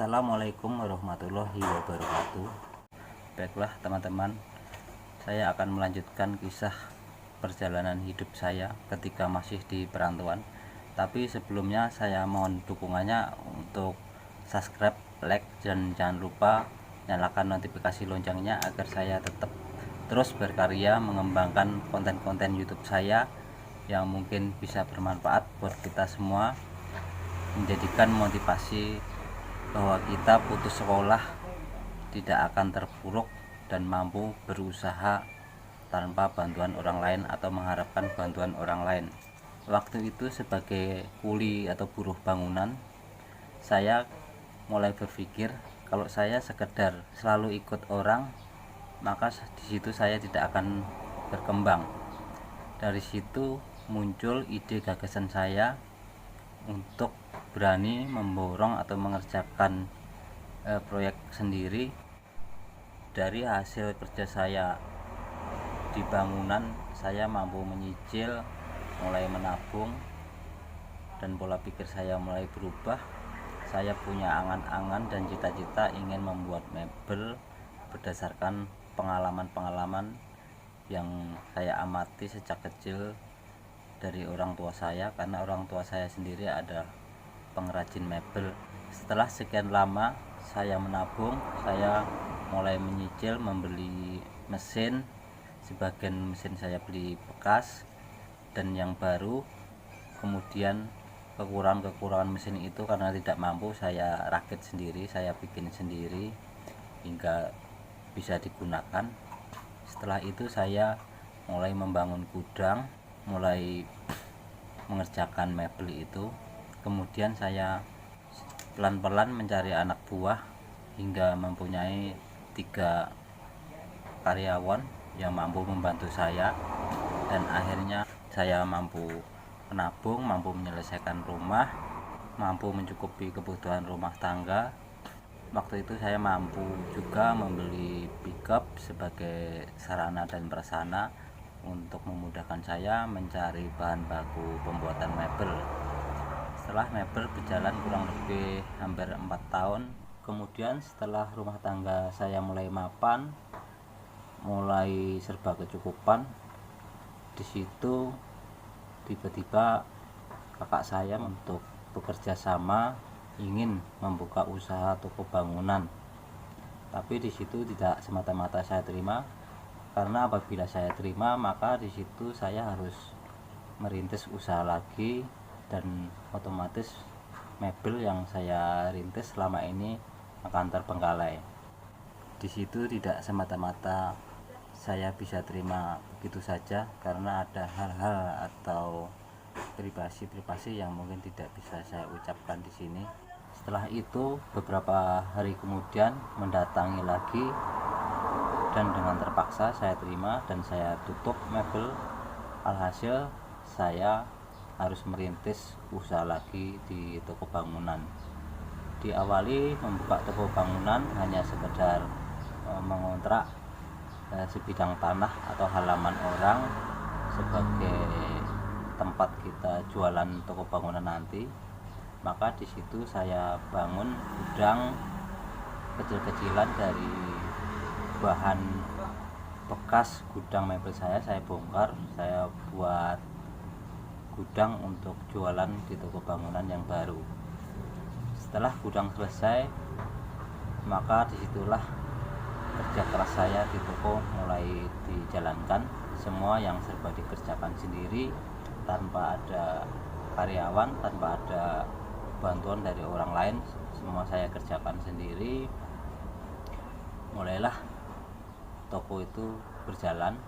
Assalamualaikum warahmatullahi wabarakatuh. Baiklah teman-teman, saya akan melanjutkan kisah perjalanan hidup saya ketika masih di perantauan. Tapi sebelumnya saya mohon dukungannya untuk subscribe, like, dan jangan lupa nyalakan notifikasi loncengnya agar saya tetap terus berkarya mengembangkan konten-konten YouTube saya yang mungkin bisa bermanfaat buat kita semua, menjadikan motivasi bahwa kita putus sekolah tidak akan terpuruk dan mampu berusaha tanpa bantuan orang lain atau mengharapkan bantuan orang lain. Waktu itu sebagai kuli atau buruh bangunan, saya mulai berpikir kalau saya sekedar selalu ikut orang, maka di situ saya tidak akan berkembang. Dari situ muncul ide gagasan saya untuk berani memborong atau mengerjakan proyek sendiri. Dari hasil kerja saya di bangunan, saya mampu menyicil, mulai menabung, dan pola pikir saya mulai berubah. Saya punya angan-angan dan cita-cita ingin membuat mebel berdasarkan pengalaman-pengalaman yang saya amati sejak kecil dari orang tua saya, karena orang tua saya sendiri ada pengrajin mebel. Setelah sekian lama saya menabung, saya mulai menyicil membeli mesin. Sebagian mesin saya beli bekas dan yang baru. Kemudian kekurangan mesin itu karena tidak mampu, saya rakit sendiri, saya bikin sendiri hingga bisa digunakan. Setelah itu saya mulai membangun gudang, mulai mengerjakan mebel itu. Kemudian saya pelan-pelan mencari anak buah hingga mempunyai 3 karyawan yang mampu membantu saya, dan akhirnya saya mampu menabung, mampu menyelesaikan rumah, mampu mencukupi kebutuhan rumah tangga. Waktu itu saya mampu juga membeli pickup sebagai sarana dan prasarana untuk memudahkan saya mencari bahan baku pembuatan mebel. Setelah mebel berjalan kurang lebih hampir 4 tahun, kemudian setelah rumah tangga saya mulai mapan, mulai serba kecukupan, di situ tiba-tiba kakak saya untuk bekerja sama ingin membuka usaha toko bangunan. Tapi di situ tidak semata-mata saya terima, karena apabila saya terima maka di situ saya harus merintis usaha lagi, dan otomatis mebel yang saya rintis selama ini akan terbengkalai. Di situ tidak semata-mata saya bisa terima begitu saja, karena ada hal-hal atau privasi yang mungkin tidak bisa saya ucapkan di sini. Setelah itu beberapa hari kemudian mendatangi lagi, dan dengan terpaksa saya terima dan saya tutup mebel. Alhasil saya harus merintis usaha lagi di toko bangunan. Diawali membuka toko bangunan hanya sekedar mengontrak sebidang tanah atau halaman orang sebagai tempat kita jualan toko bangunan nanti. Maka di situ saya bangun gudang kecil-kecilan dari bahan bekas gudang mebel saya bongkar, saya buat gudang untuk jualan di toko bangunan yang baru. Setelah gudang selesai, maka disitulah kerja keras saya di toko mulai dijalankan. Semua yang serba dikerjakan sendiri, tanpa ada karyawan, tanpa ada bantuan dari orang lain, semua saya kerjakan sendiri. Mulailah toko itu berjalan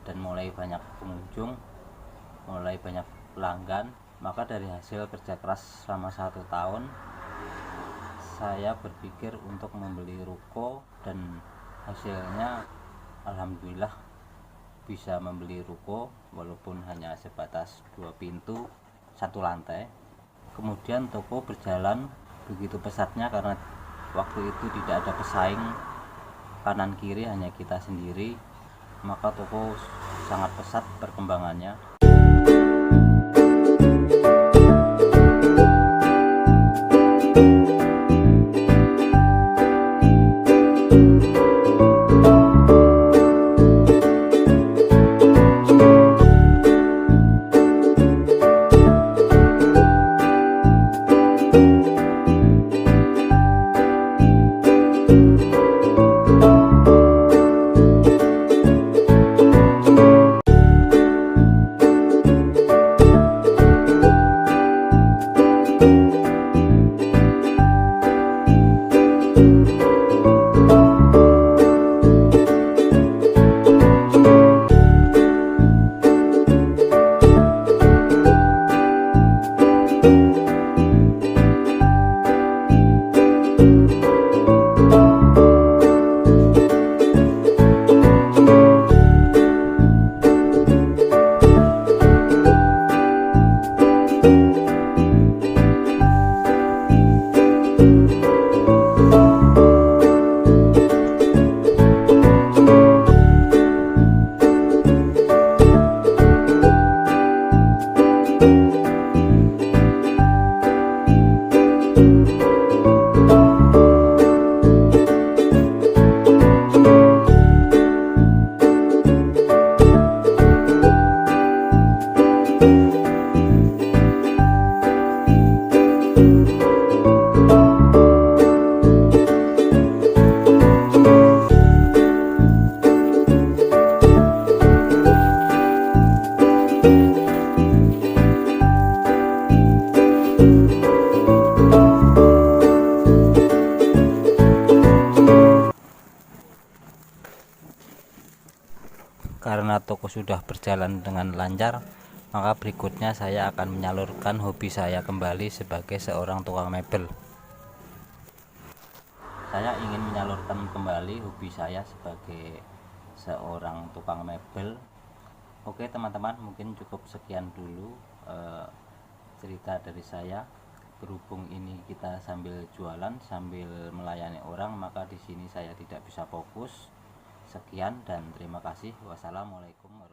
dan mulai banyak pengunjung, mulai banyak pelanggan. Maka dari hasil kerja keras selama 1 tahun, saya berpikir untuk membeli ruko, dan hasilnya alhamdulillah bisa membeli ruko walaupun hanya sebatas 2 pintu 1 lantai. Kemudian toko berjalan begitu pesatnya karena waktu itu tidak ada pesaing, kanan kiri hanya kita sendiri, maka toko sangat pesat perkembangannya. karena toko sudah berjalan dengan lancar, maka berikutnya saya akan menyalurkan hobi saya kembali sebagai seorang tukang mebel. Saya ingin menyalurkan kembali hobi saya sebagai seorang tukang mebel. Oke teman-teman, mungkin cukup sekian dulu cerita dari saya. Berhubung ini kita sambil jualan, sambil melayani orang, maka di sini saya tidak bisa fokus. Sekian dan terima kasih. Wassalamualaikum warahmatullahi wabarakatuh.